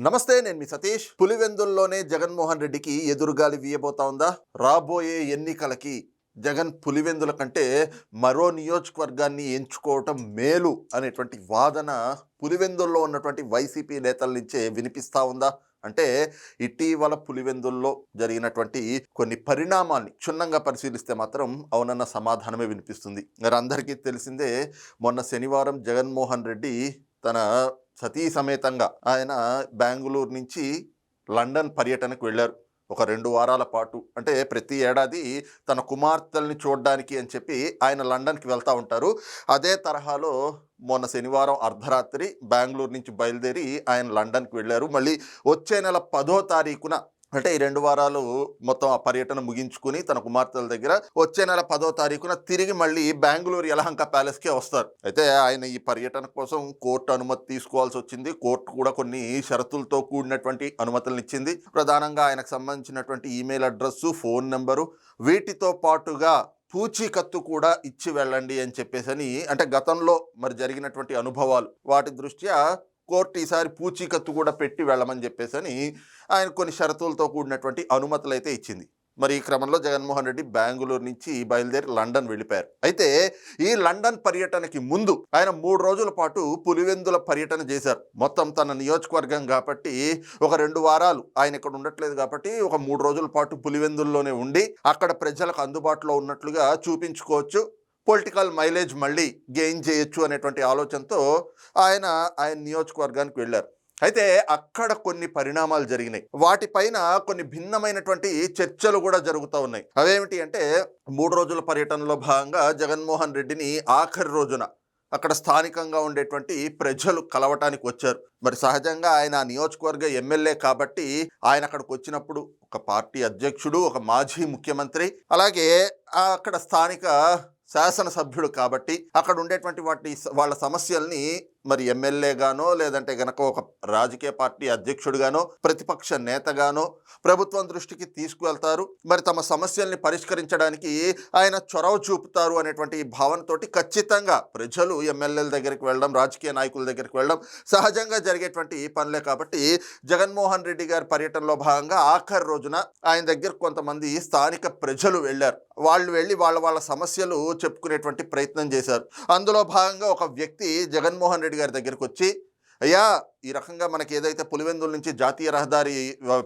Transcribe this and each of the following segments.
నమస్తే, నేను మీ సతీష్. పులివెందుల్లోనే జగన్మోహన్ రెడ్డికి ఎదురుగాలి వీయబోతా ఉందా? రాబోయే ఎన్నికలకి జగన్ పులివెందుల కంటే మరో నియోజకవర్గాన్ని ఎంచుకోవటం మేలు అనేటువంటి వాదన పులివెందుల్లో ఉన్నటువంటి వైసీపీ నేతల నుంచే వినిపిస్తా ఉందా? అంటే ఇటీవల పులివెందుల్లో జరిగినటువంటి కొన్ని పరిణామాల్ని క్షుణ్ణంగా పరిశీలిస్తే మాత్రం అవునన్న సమాధానమే వినిపిస్తుంది. మరి అందరికీ తెలిసిందే, మొన్న శనివారం జగన్మోహన్ రెడ్డి తన సతీ సమేతంగా ఆయన బెంగళూరు నుంచి లండన్ పర్యటనకు వెళ్ళారు. ఒక 2 వారాల పాటు. అంటే ప్రతి ఏడాది తన కుమార్తెల్ని చూడడానికి అని చెప్పి ఆయన లండన్కి వెళ్తూ ఉంటారు. అదే తరహాలో మొన్న శనివారం అర్ధరాత్రి బెంగళూరు నుంచి బయలుదేరి ఆయన లండన్కి వెళ్ళారు. మళ్ళీ వచ్చే నెల 10వ తారీఖున, అంటే ఈ 2 వారాలు మొత్తం ఆ పర్యటన ముగించుకుని తన కుమార్తెల దగ్గర వచ్చే నెల 10వ తారీఖున తిరిగి మళ్ళీ బెంగళూరు యలహంక ప్యాలెస్కే వస్తారు. అయితే ఆయన ఈ పర్యటన కోసం కోర్టు అనుమతి తీసుకోవాల్సి వచ్చింది. కోర్టు కూడా కొన్ని షరతులతో కూడినటువంటి అనుమతులను ఇచ్చింది. ప్రధానంగా ఆయనకు సంబంధించినటువంటి ఈమెయిల్ అడ్రస్సు, ఫోన్ నెంబరు, వీటితో పాటుగా పూచీకత్తు కూడా ఇచ్చి వెళ్ళండి అని చెప్పేసి, అంటే గతంలో మరి జరిగినటువంటి అనుభవాలు వాటి దృష్ట్యా కోర్టు ఈసారి పూచీకత్తు కూడా పెట్టి వెళ్ళమని చెప్పేసి ఆయన కొన్ని షరతులతో కూడినటువంటి అనుమతులు అయితే ఇచ్చింది. మరి ఈ క్రమంలో జగన్మోహన్ రెడ్డి బెంగళూరు నుంచి బయలుదేరి లండన్ వెళ్ళిపోయారు. అయితే ఈ లండన్ పర్యటనకి ముందు ఆయన 3 రోజుల పాటు పులివెందుల పర్యటన చేశారు. మొత్తం తన నియోజకవర్గం కాబట్టి ఒక 2 వారాలు ఆయన ఇక్కడ ఉండట్లేదు కాబట్టి ఒక 3 రోజుల పాటు పులివెందుల్లోనే ఉండి అక్కడ ప్రజలకు అందుబాటులో ఉన్నట్లుగా చూపించుకోవచ్చు, పొలిటికల్ మైలేజ్ మళ్ళీ గెయిన్ చేయొచ్చు అనేటువంటి ఆలోచనతో ఆయన నియోజకవర్గానికి వెళ్ళారు. అయితే అక్కడ కొన్ని పరిణామాలు జరిగినాయి. వాటిపైన కొన్ని భిన్నమైనటువంటి చర్చలు కూడా జరుగుతూ ఉన్నాయి. అవేమిటి అంటే, 3 రోజుల పర్యటనలో భాగంగా జగన్మోహన్ రెడ్డిని ఆఖరి రోజున అక్కడ స్థానికంగా ఉండేటువంటి ప్రజలు కలవటానికి వచ్చారు. మరి సహజంగా ఆయన నియోజకవర్గ ఎమ్మెల్యే కాబట్టి ఆయన అక్కడికి వచ్చినప్పుడు ఒక పార్టీ అధ్యక్షుడు, ఒక మాజీ ముఖ్యమంత్రి, అలాగే అక్కడ స్థానిక శాసనసభ్యుడు కాబట్టి అక్కడ ఉండేటువంటి వాళ్ళ సమస్యల్ని మరి ఎమ్మెల్యేగానో లేదంటే గనక ఒక రాజకీయ పార్టీ అధ్యక్షుడిగానో ప్రతిపక్ష నేతగానో ప్రభుత్వం దృష్టికి తీసుకువెళ్తారు. మరి తమ సమస్యల్ని పరిష్కరించడానికి ఆయన చొరవ చూపుతారు అనేటువంటి భావనతోటి ఖచ్చితంగా ప్రజలు ఎమ్మెల్యేల దగ్గరికి వెళ్ళడం, రాజకీయ నాయకుల దగ్గరికి వెళ్ళడం సహజంగా జరిగేటువంటి పనులే. కాబట్టి జగన్మోహన్ రెడ్డి గారి పర్యటనలో భాగంగా ఆఖరి రోజున ఆయన దగ్గర కొంతమంది స్థానిక ప్రజలు వెళ్ళారు. వాళ్ళు వెళ్ళి వాళ్ళ సమస్యలు చెప్పుకునేటువంటి ప్రయత్నం చేశారు. అందులో భాగంగా ఒక వ్యక్తి జగన్మోహన్ రెడ్డి గారి దగ్గరికి వచ్చి, అయ్యా, ఈ రకంగా మనకి ఏదైతే పులివెందుల నుంచి జాతీయ రహదారి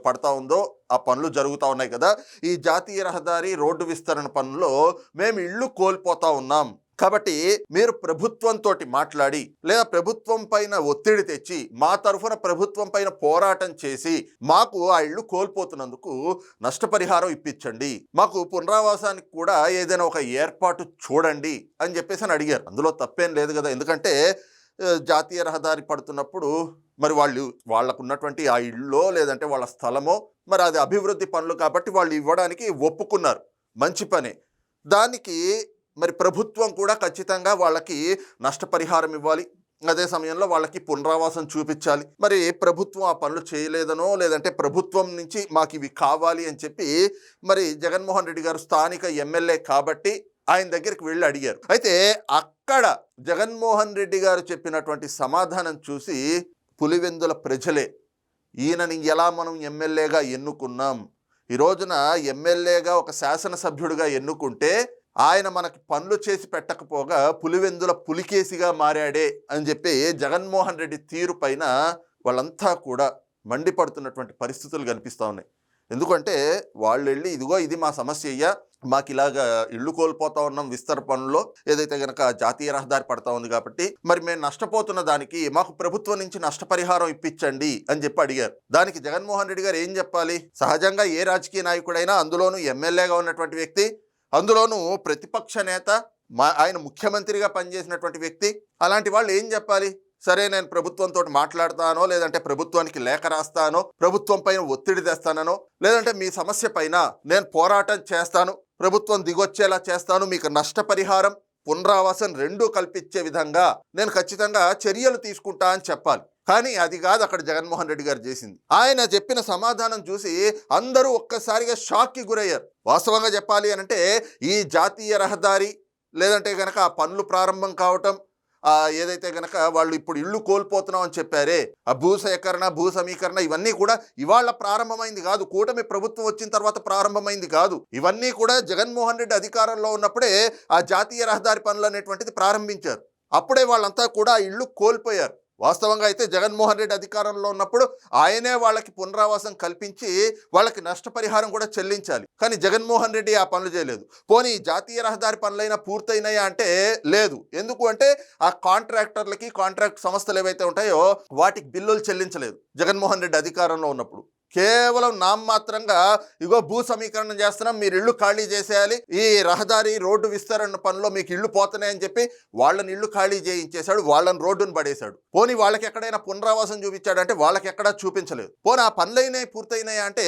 పడతా ఉందో ఆ పనులు జరుగుతూ ఉన్నాయి కదా, ఈ జాతీయ రహదారి రోడ్డు విస్తరణ పనుల్లో మేము ఇళ్ళు కోల్పోతా ఉన్నాం. కాబట్టి మీరు ప్రభుత్వంతో మాట్లాడి లేదా ప్రభుత్వం పైన ఒత్తిడి తెచ్చి మా తరఫున ప్రభుత్వం పైన పోరాటం చేసి మాకు ఆ ఇళ్ళు కోల్పోతున్నందుకు నష్టపరిహారం ఇప్పించండి, మాకు పునరావాసానికి కూడా ఏదైనా ఒక ఏర్పాటు చూడండి అని చెప్పేసి అడిగారు. అందులో తప్పేం లేదు కదా, ఎందుకంటే జాతీయ రహదారి పడుతున్నప్పుడు మరి వాళ్ళకు ఉన్నటువంటి ఆ ఇళ్ళో లేదంటే వాళ్ళ స్థలమో మరి అది అభివృద్ధి పనులు కాబట్టి వాళ్ళు ఇవ్వడానికి ఒప్పుకున్నారు, మంచి పనే. దానికి మరి ప్రభుత్వం కూడా ఖచ్చితంగా వాళ్ళకి నష్టపరిహారం ఇవ్వాలి, అదే సమయంలో వాళ్ళకి పునరావాసం చూపించాలి. మరి ప్రభుత్వం ఆ పనులు చేయలేదనో లేదంటే ప్రభుత్వం నుంచి మాకు ఇవి కావాలి అని చెప్పి మరి జగన్మోహన్ రెడ్డి గారు స్థానిక ఎమ్మెల్యే కాబట్టి ఆయన దగ్గరికి వెళ్ళి అడిగారు. అయితే అక్కడ జగన్మోహన్ రెడ్డి గారు చెప్పినటువంటి సమాధానం చూసి పులివెందుల ప్రజలే, ఈయనని ఎలా మనం ఎమ్మెల్యేగా ఎన్నుకున్నాం, ఈ రోజున ఎమ్మెల్యేగా ఒక శాసనసభ్యుడిగా ఎన్నుకుంటే ఆయన మనకి పనులు చేసి పెట్టకపోగా పులివెందుల పులికేసిగా మారాడే అని చెప్పి జగన్మోహన్ రెడ్డి తీరు పైన వాళ్ళంతా కూడా మండిపడుతున్నటువంటి పరిస్థితులు కనిపిస్తూ ఉన్నాయి. ఎందుకంటే వాళ్ళు వెళ్ళి, ఇదిగో ఇది మా సమస్య అయ్యా, మాకు ఇలాగా ఇళ్ళు కోల్పోతా ఉన్నాం విస్తరణ పనుల్లో, ఏదైతే గనక జాతీయ రహదారి పడతా ఉంది కాబట్టి మరి మేము నష్టపోతున్న దానికి మాకు ప్రభుత్వం నుంచి నష్టపరిహారం ఇప్పించండి అని చెప్పి అడిగారు. దానికి జగన్మోహన్ రెడ్డి గారు ఏం చెప్పాలి? సహజంగా ఏ రాజకీయ నాయకుడైనా, అందులోనూ ఎమ్మెల్యేగా ఉన్నటువంటి వ్యక్తి, అందులోనూ ప్రతిపక్ష నేత, ఆయన ముఖ్యమంత్రిగా పనిచేసినటువంటి వ్యక్తి, అలాంటి వాళ్ళు ఏం చెప్పాలి? సరే, నేను ప్రభుత్వంతో మాట్లాడతానో లేదంటే ప్రభుత్వానికి లేఖ రాస్తానో, ప్రభుత్వం పైన ఒత్తిడి తెస్తానో, లేదంటే మీ సమస్య పైన నేను పోరాటం చేస్తాను, ప్రభుత్వం దిగొచ్చేలా చేస్తాను, మీకు నష్టపరిహారం పునరావాసం రెండూ కల్పించే విధంగా నేను ఖచ్చితంగా చర్యలు తీసుకుంటా అని చెప్పాలి. కానీ అది కాదు అక్కడ జగన్మోహన్ రెడ్డి గారు చేసింది. ఆయన చెప్పిన సమాధానం చూసి అందరూ ఒక్కసారిగా షాక్కి గురయ్యారు. వాస్తవంగా చెప్పాలి అనంటే ఈ జాతీయ రహదారి లేదంటే కనుక ఆ పనులు ప్రారంభం కావటం, ఏదైతే గనక వాళ్ళు ఇప్పుడు ఇళ్ళు కోల్పోతున్నాం అని చెప్పారే, ఆ భూ సేకరణ భూ సమీకరణ ఇవన్నీ కూడా ఇవాళ ప్రారంభమైంది కాదు, కూటమి ప్రభుత్వం వచ్చిన తర్వాత ప్రారంభమైంది కాదు. ఇవన్నీ కూడా జగన్మోహన్ రెడ్డి అధికారంలో ఉన్నప్పుడే ఆ జాతీయ రహదారి పనులు అనేటువంటిది ప్రారంభించారు. అప్పుడే వాళ్ళంతా కూడా ఇళ్ళు కోల్పోయారు. వాస్తవంగా అయితే జగన్మోహన్ రెడ్డి అధికారంలో ఉన్నప్పుడు ఆయనే వాళ్ళకి పునరావాసం కల్పించి వాళ్ళకి నష్టపరిహారం కూడా చెల్లించాలి. కానీ జగన్మోహన్ రెడ్డి ఆ పనులు చేయలేదు. పోనీ జాతీయ రహదారి పనులైనా పూర్తయినాయా అంటే లేదు. ఎందుకు అంటే ఆ కాంట్రాక్టర్లకి, కాంట్రాక్ట్ సంస్థలు ఏవైతే ఉంటాయో వాటికి బిల్లులు చెల్లించలేదు జగన్మోహన్ రెడ్డి అధికారంలో ఉన్నప్పుడు. కేవలం నామమాత్రంగా ఇగో భూ సమీకరణం చేస్తున్నాం, మీరు ఇళ్ళు ఖాళీ చేసేయాలి, ఈ రహదారి రోడ్డు విస్తరణ పనిలో మీకు ఇళ్ళు పోతున్నాయని చెప్పి వాళ్ళని ఇళ్ళు ఖాళీ చేయించేశాడు, వాళ్ళని రోడ్డును పడేశాడు. పోనీ వాళ్ళకి ఎక్కడైనా పునరావాసం చూపించాడంటే వాళ్ళకి ఎక్కడా చూపించలేదు. పోనీ ఆ పనులైనాయి పూర్తయినాయి అంటే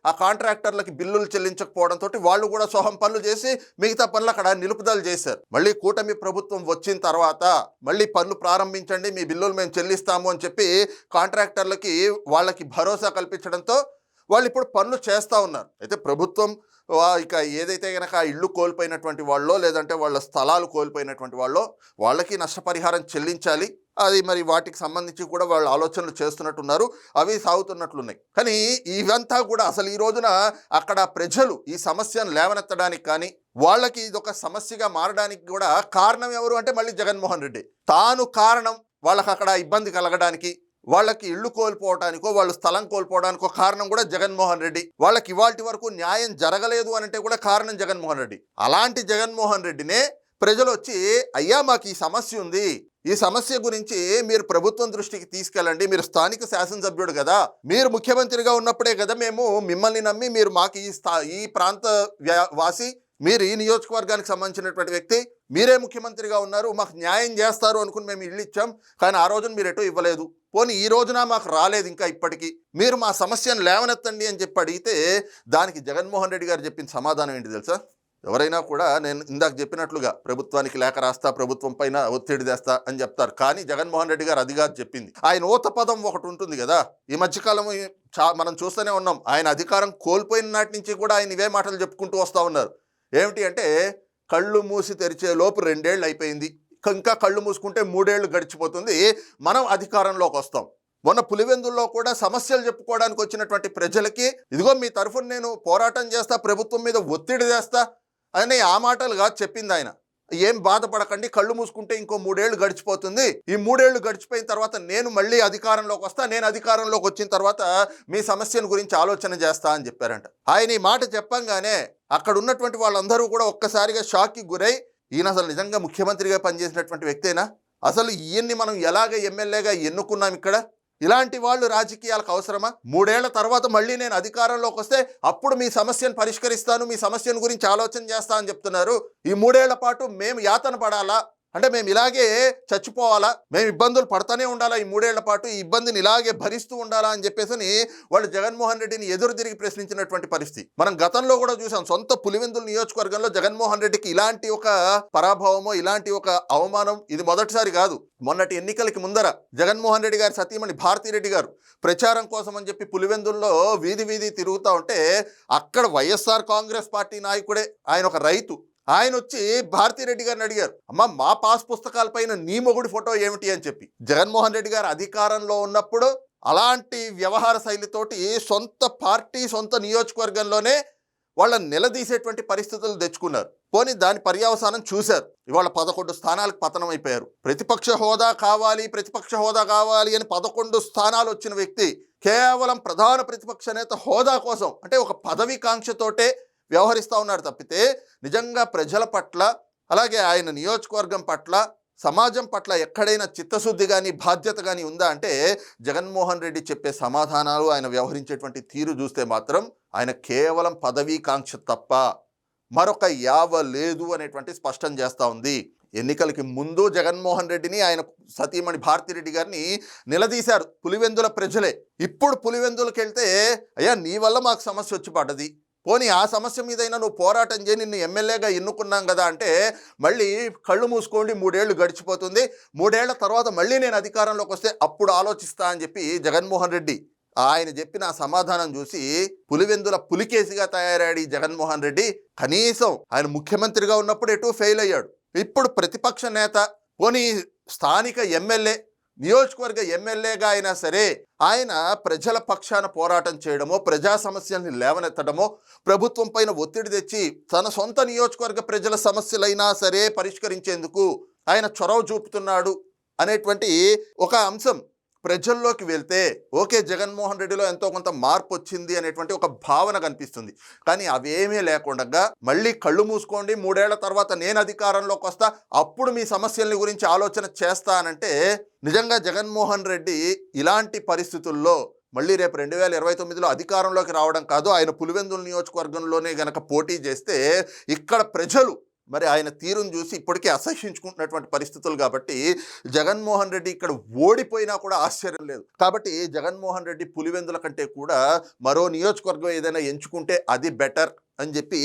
ఆ కాంట్రాక్టర్లకి బిల్లులు చెల్లించకపోవడంతో వాళ్ళు కూడా సొహం పనులు చేసి మిగతా పనులు అక్కడ నిలుపుదల చేశారు. మళ్ళీ కూటమి ప్రభుత్వం వచ్చిన తర్వాత మళ్ళీ పనులు ప్రారంభించండి, మీ బిల్లులు మేము చెల్లిస్తాము అని చెప్పి కాంట్రాక్టర్లకి వాళ్ళకి భరోసా కల్పించడంతో వాళ్ళు ఇప్పుడు పనులు చేస్తూ ఉన్నారు. అయితే ప్రభుత్వం ఇక ఏదైతే కనుక ఇళ్ళు కోల్పోయినటువంటి వాళ్ళో లేదంటే వాళ్ళ స్థలాలు కోల్పోయినటువంటి వాళ్ళో వాళ్ళకి నష్టపరిహారం చెల్లించాలి. అది మరి వాటికి సంబంధించి కూడా వాళ్ళు ఆలోచనలు చేస్తున్నట్టున్నారు, అవి సాగుతున్నట్లున్నాయి. కానీ ఇవంతా కూడా అసలు ఈ రోజున అక్కడ ప్రజలు ఈ సమస్యను లేవనెత్తడానికి కానీ వాళ్ళకి ఇదొక సమస్యగా మారడానికి కూడా కారణం ఎవరు అంటే మళ్ళీ జగన్మోహన్ రెడ్డి. తాను కారణం వాళ్ళకి అక్కడ ఇబ్బంది కలగడానికి, వాళ్ళకి ఇళ్ళు కోల్పోవడానికో వాళ్ళు స్థలం కోల్పోవడానికో కారణం కూడా జగన్మోహన్ రెడ్డి. వాళ్ళకి ఇవాల్టి వరకు న్యాయం జరగలేదు అని అంటే కూడా కారణం జగన్మోహన్ రెడ్డి. అలాంటి జగన్మోహన్ రెడ్డినే ప్రజలు వచ్చి అయ్యా మాకు ఈ సమస్య ఉంది, ఈ సమస్య గురించి మీరు ప్రభుత్వం దృష్టికి తీసుకెళ్ళండి, మీరు స్థానిక శాసనసభ్యుడు కదా, మీరు ముఖ్యమంత్రిగా ఉన్నప్పుడే కదా మేము మిమ్మల్ని నమ్మి మీరు మాకు ఈ ప్రాంత వాసి, మీరు ఈ నియోజకవర్గానికి సంబంధించినటువంటి వ్యక్తి, మీరే ముఖ్యమంత్రిగా ఉన్నారు, మాకు న్యాయం చేస్తారు అనుకుని మేము ఇల్లు ఇచ్చాం, కానీ ఆ రోజున మీరు ఎటో ఇవ్వలేదు. పోనీ ఈ రోజున మాకు రాలేదు ఇంకా ఇప్పటికీ, మీరు మా సమస్యను లేవనెత్తండి అని చెప్పి అడిగితే దానికి జగన్మోహన్ రెడ్డి గారు చెప్పిన సమాధానం ఏంటి తెలుసా? ఎవరైనా కూడా నేను ఇందాక చెప్పినట్లుగా ప్రభుత్వానికి లేఖ రాస్తా, ప్రభుత్వం పైన ఒత్తిడి తెస్తా అని చెప్తారు. కానీ జగన్మోహన్ రెడ్డి గారు అది కాదు చెప్పింది. ఆయన ఊత పదం ఒకటి ఉంటుంది కదా, ఈ మధ్యకాలం మనం చూస్తూనే ఉన్నాం. ఆయన అధికారం కోల్పోయిన నాటి నుంచి కూడా ఆయన ఇవే మాటలు చెప్పుకుంటూ వస్తూ ఉన్నారు. ఏమిటి అంటే కళ్ళు మూసి తెరిచే లోపు 2 ఏళ్ళు అయిపోయింది, ఇంకా కళ్ళు మూసుకుంటే 3 ఏళ్ళు గడిచిపోతుంది, మనం అధికారంలోకి వస్తాం. మొన్న పులివెందుల్లో కూడా సమస్యలు చెప్పుకోవడానికి వచ్చినటువంటి ప్రజలకి ఇదిగో మీ తరఫున నేను పోరాటం చేస్తా, ప్రభుత్వం మీద ఒత్తిడి చేస్తా అని ఆ మాటలుగా చెప్పింది ఆయన. ఏం బాధపడకండి, కళ్ళు మూసుకుంటే ఇంకో 3 ఏళ్ళు గడిచిపోతుంది, ఈ 3 ఏళ్ళు గడిచిపోయిన తర్వాత నేను మళ్ళీ అధికారంలోకి వస్తా, నేను అధికారంలోకి వచ్చిన తర్వాత మీ సమస్యల గురించి ఆలోచన చేస్తా అని చెప్పారంట. ఆయన ఈ మాట చెప్పంగానే అక్కడ ఉన్నటువంటి వాళ్ళందరూ కూడా ఒక్కసారిగా షాక్కి గురై ఈయన అసలు నిజంగా ముఖ్యమంత్రిగా పనిచేసినటువంటి వ్యక్తేనా, అసలు ఈయన్ని మనం ఎలాగ ఎమ్మెల్యేగా ఎన్నుకున్నాం, ఇక్కడ ఇలాంటి వాళ్ళు రాజకీయాలకు అవసరమా, 3 ఏళ్ల తర్వాత మళ్ళీ నేను అధికారంలోకి వస్తే అప్పుడు మీ సమస్యను పరిష్కరిస్తాను, మీ సమస్యను గురించి ఆలోచన చేస్తా అని చెప్తున్నారు. ఈ 3 ఏళ్ల పాటు మేము యాతన పడాలా అంటే, మేము ఇలాగే చచ్చిపోవాలా, మేము ఇబ్బందులు పడతానే ఉండాలా, ఈ 3 ఏళ్ల పాటు ఈ ఇబ్బందిని ఇలాగే భరిస్తూ ఉండాలా అని చెప్పేసి వాళ్ళు జగన్మోహన్ రెడ్డిని ఎదురు తిరిగి ప్రశ్నించినటువంటి పరిస్థితి మనం గతంలో కూడా చూసాం. సొంత పులివెందుల నియోజకవర్గంలో జగన్మోహన్ రెడ్డికి ఇలాంటి ఒక పరాభవమో, ఇలాంటి ఒక అవమానం ఇది మొదటిసారి కాదు. మొన్నటి ఎన్నికలకి ముందర జగన్మోహన్ రెడ్డి గారి సతీమణి భారతిరెడ్డి గారు ప్రచారం కోసం అని చెప్పి పులివెందుల్లో వీధి వీధి తిరుగుతూ ఉంటే అక్కడ వైఎస్ఆర్ కాంగ్రెస్ పార్టీ నాయకుడే, ఆయన ఒక రైతు, ఆయన వచ్చి భారతిరెడ్డి గారిని అడిగారు, అమ్మ మా పాస్ పుస్తకాలపైన నీ మొగుడి ఫోటో ఏమిటి అని చెప్పి. జగన్మోహన్ రెడ్డి గారు అధికారంలో ఉన్నప్పుడు అలాంటి వ్యవహార శైలితోటి సొంత పార్టీ సొంత నియోజకవర్గంలోనే వాళ్ళని నిలదీసేటువంటి పరిస్థితులు తెచ్చుకున్నారు. పోనీ దాని పర్యవసానం చూశారు. ఇవాళ 11 స్థానాలకు పతనం అయిపోయారు. ప్రతిపక్ష హోదా కావాలి, ప్రతిపక్ష హోదా కావాలి అని 11 స్థానాలు వచ్చిన వ్యక్తి కేవలం ప్రధాన ప్రతిపక్ష నేత హోదా కోసం అంటే ఒక పదవి కాంక్షతోటే వ్యవహరిస్తూ ఉన్నారు తప్పితే నిజంగా ప్రజల పట్ల, అలాగే ఆయన నియోజకవర్గం పట్ల, సమాజం పట్ల ఎక్కడైనా చిత్తశుద్ధి కానీ బాధ్యత కానీ ఉందా అంటే జగన్మోహన్ రెడ్డి చెప్పే సమాధానాలు, ఆయన వ్యవహరించేటువంటి తీరు చూస్తే మాత్రం ఆయన కేవలం పదవీ కాంక్ష తప్ప మరొక యావ లేదు అనేటువంటి స్పష్టం చేస్తూ ఉంది. ఎన్నికలకి ముందు జగన్మోహన్ రెడ్డిని, ఆయన సతీమణి భారతిరెడ్డి గారిని నిలదీశారు పులివెందుల ప్రజలే. ఇప్పుడు పులివెందులకు వెళ్తే అయ్యా నీ వల్ల మాకు సమస్య వచ్చి పడ్డది, పోనీ ఆ సమస్య మీదైనా నువ్వు పోరాటం చేయి, నిన్ను ఎమ్మెల్యేగా ఎన్నుకున్నాం కదా అంటే మళ్ళీ కళ్ళు మూసుకోండి 3 ఏళ్ళు గడిచిపోతుంది, 3 ఏళ్ల తర్వాత మళ్ళీ నేను అధికారంలోకి వస్తే అప్పుడు ఆలోచిస్తా అని చెప్పి జగన్మోహన్ రెడ్డి ఆయన చెప్పిన సమాధానం చూసి పులివెందుల పులికేసిగా తయారయ్యాడు ఈ జగన్మోహన్ రెడ్డి. కనీసం ఆయన ముఖ్యమంత్రిగా ఉన్నప్పుడు ఎటు ఫెయిల్ అయ్యాడు, ఇప్పుడు ప్రతిపక్ష నేత, పోనీ స్థానిక ఎమ్మెల్యే, నియోజకవర్గ ఎమ్మెల్యేగా అయినా సరే ఆయన ప్రజల పక్షాన పోరాటం చేయడమో, ప్రజా సమస్యల్ని లేవనెత్తడమో, ప్రభుత్వం పైన ఒత్తిడి తెచ్చి తన సొంత నియోజకవర్గ ప్రజల సమస్యలైనా సరే పరిష్కరించేందుకు ఆయన చొరవ చూపుతున్నాడు అనేటువంటి ఒక అంశం ప్రజల్లోకి వెళ్తే ఓకే, జగన్మోహన్ రెడ్డిలో ఎంతో కొంత మార్పు వచ్చింది అనేటువంటి ఒక భావన కనిపిస్తుంది. కానీ అవేమీ లేకుండా మళ్ళీ కళ్ళు మూసుకోండి, 3 ఏళ్ల తర్వాత నేను అధికారంలోకి వస్తా, అప్పుడు మీ సమస్యల గురించి ఆలోచన చేస్తానంటే నిజంగా జగన్మోహన్ రెడ్డి ఇలాంటి పరిస్థితుల్లో మళ్ళీ రేపు 2029లో అధికారంలోకి రావడం కాదు, ఆయన పులివెందుల నియోజకవర్గంలోనే గనక పోటీ చేస్తే ఇక్కడ ప్రజలు మరి ఆయన తీరును చూసి ఇప్పటికే అసహ్యించుకుంటున్నటువంటి పరిస్థితులు. కాబట్టి జగన్మోహన్ రెడ్డి ఇక్కడ ఓడిపోయినా కూడా ఆశ్చర్యం లేదు. కాబట్టి జగన్మోహన్ రెడ్డి పులివెందుల కంటే కూడా మరో నియోజకవర్గం ఏదైనా ఎంచుకుంటే అది బెటర్ అని చెప్పి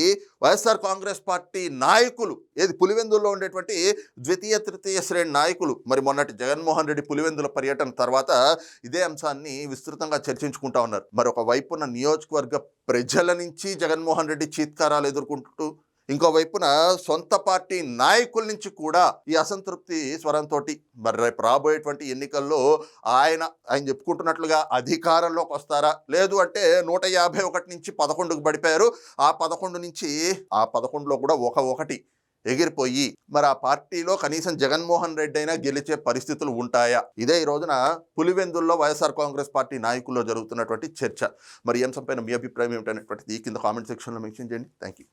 వైఎస్ఆర్ కాంగ్రెస్ పార్టీ నాయకులు, ఏది పులివెందుల్లో ఉండేటువంటి ద్వితీయ తృతీయ శ్రేణి నాయకులు మరి మొన్నటి జగన్మోహన్ రెడ్డి పులివెందుల పర్యటన తర్వాత ఇదే అంశాన్ని విస్తృతంగా చర్చించుకుంటా ఉన్నారు. మరి ఒక వైపున నియోజకవర్గ ప్రజల నుంచి జగన్మోహన్ రెడ్డి చీత్కారాలు ఎదుర్కొంటూ, ఇంకోవైపున సొంత పార్టీ నాయకుల నుంచి కూడా ఈ అసంతృప్తి స్వరంతో మరి రేపు రాబోయేటువంటి ఎన్నికల్లో ఆయన చెప్పుకుంటున్నట్లుగా అధికారంలోకి వస్తారా, లేదు అంటే 151 నుంచి 11కు పడిపోయారు, ఆ 11 నుంచి ఆ 11లో కూడా ఒకటి ఎగిరిపోయి మరి ఆ పార్టీలో కనీసం జగన్మోహన్ రెడ్డి అయినా గెలిచే పరిస్థితులు ఉంటాయా? ఇదే ఈ రోజున పులివెందుల్లో వైఎస్ఆర్ కాంగ్రెస్ పార్టీ నాయకుల్లో జరుగుతున్నటువంటి చర్చ. మరి ఈ అంశంపైన మీ అభిప్రాయం ఏమిటనేటువంటిది ఈ కింద కామెంట్ సెక్షన్లో మెన్షన్ చేయండి. Thank you.